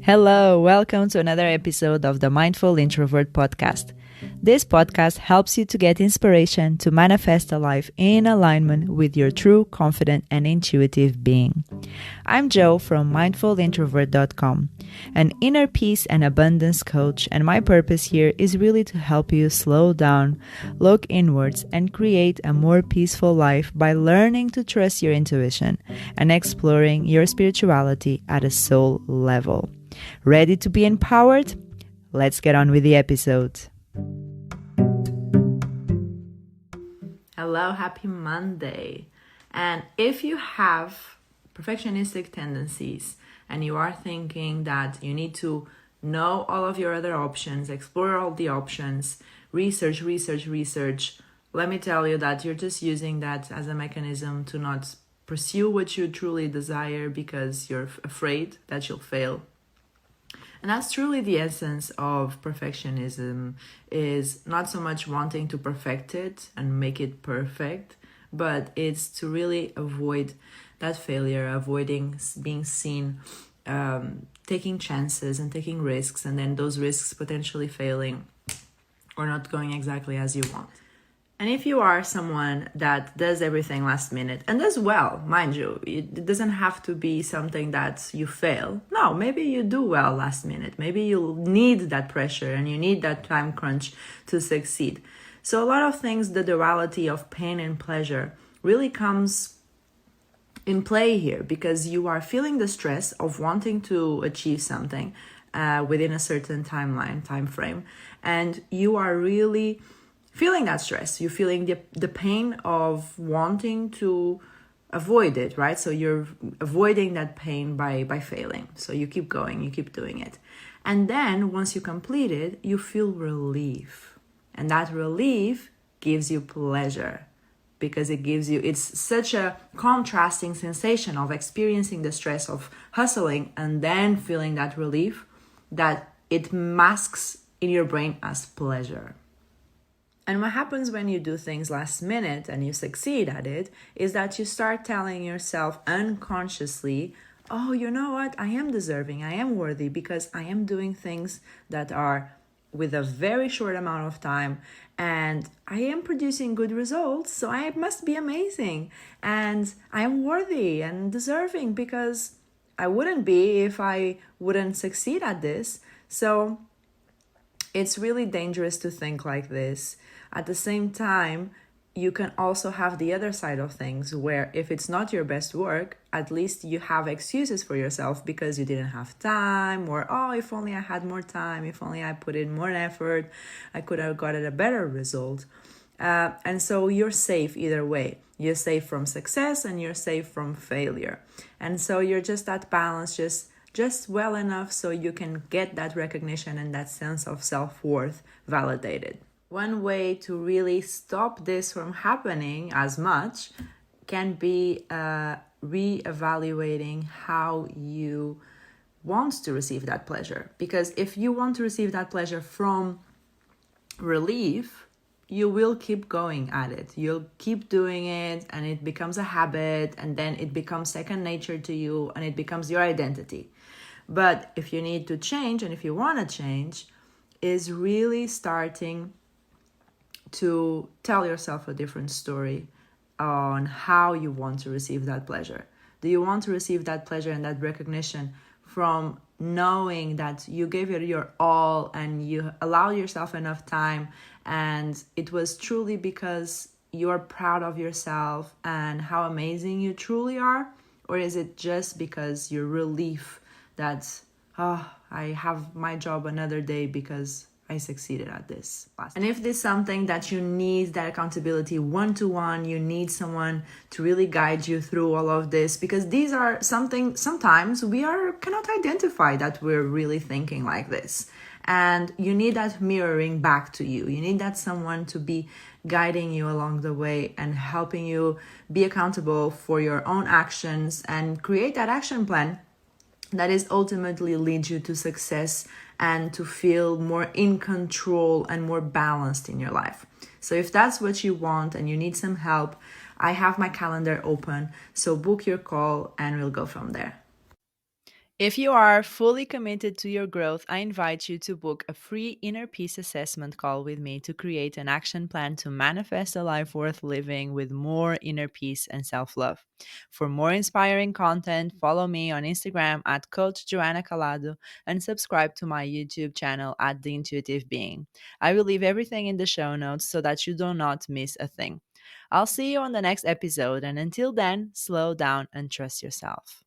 Hello, welcome to another episode of the Mindful Introvert podcast. This podcast helps you to get inspiration to manifest a life in alignment with your true, confident, and intuitive being. I'm Jo from mindfulintrovert.com, an inner peace and abundance coach, and my purpose here is really to help you slow down, look inwards, and create a more peaceful life by learning to trust your intuition and exploring your spirituality at a soul level. Ready to be empowered? Let's get on with the episode. Hello, happy Monday. And if you have perfectionistic tendencies and you are thinking that you need to know all of your other options, explore all the options, research, let me tell you that you're just using that as a mechanism to not pursue what you truly desire because you're afraid that you'll fail. And that's truly the essence of perfectionism, is not so much wanting to perfect it and make it perfect, but it's to really avoid that failure, avoiding being seen, taking chances and taking risks, and then those risks potentially failing or not going exactly as you want. And if you are someone that does everything last minute, and does well, mind you, it doesn't have to be something that you fail. No, maybe you do well last minute. Maybe you need that pressure and you need that time crunch to succeed. So a lot of things, the duality of pain and pleasure really comes in play here, because you are feeling the stress of wanting to achieve something within a certain time frame, and you are really feeling that stress. You're feeling the pain of wanting to avoid it, right? So you're avoiding that pain by failing. So you keep going, you keep doing it. And then once you complete it, you feel relief. And that relief gives you pleasure, because it's such a contrasting sensation of experiencing the stress of hustling and then feeling that relief, that it masks in your brain as pleasure. And what happens when you do things last minute and you succeed at it is that you start telling yourself unconsciously, oh, you know what? I am deserving, I am worthy, because I am doing things that are with a very short amount of time, and I am producing good results, so I must be amazing. And I am worthy and deserving, because I wouldn't be if I wouldn't succeed at this. So it's really dangerous to think like this. At the same time, you can also have the other side of things, where if it's not your best work, at least you have excuses for yourself because you didn't have time, or, oh, if only I had more time, if only I put in more effort, I could have gotten a better result. And so you're safe either way. You're safe from success and you're safe from failure. And so you're just at balance, just well enough so you can get that recognition and that sense of self-worth validated. One way to really stop this from happening as much can be re-evaluating how you want to receive that pleasure. Because if you want to receive that pleasure from relief, you will keep going at it. You'll keep doing it, and it becomes a habit, and then it becomes second nature to you, and it becomes your identity. But if you need to change, and if you want to change, is really starting to tell yourself a different story on how you want to receive that pleasure. Do you want to receive that pleasure and that recognition from knowing that you gave it your all and you allow yourself enough time, and it was truly because you're proud of yourself and how amazing you truly are? Or is it just because you're relief that, I have my job another day because I succeeded at this. And if this is something that you need, that accountability one-to-one, you need someone to really guide you through all of this, because these are sometimes we cannot identify that we're really thinking like this. And you need that mirroring back to you. You need that someone to be guiding you along the way and helping you be accountable for your own actions and create that action plan that is ultimately leads you to success and to feel more in control and more balanced in your life. So if that's what you want and you need some help, I have my calendar open. So book your call and we'll go from there. If you are fully committed to your growth, I invite you to book a free inner peace assessment call with me to create an action plan to manifest a life worth living with more inner peace and self love. For more inspiring content, follow me on Instagram at Coach Joanna Calado and subscribe to my YouTube channel at The Intuitive Being. I will leave everything in the show notes so that you do not miss a thing. I'll see you on the next episode, and until then, slow down and trust yourself.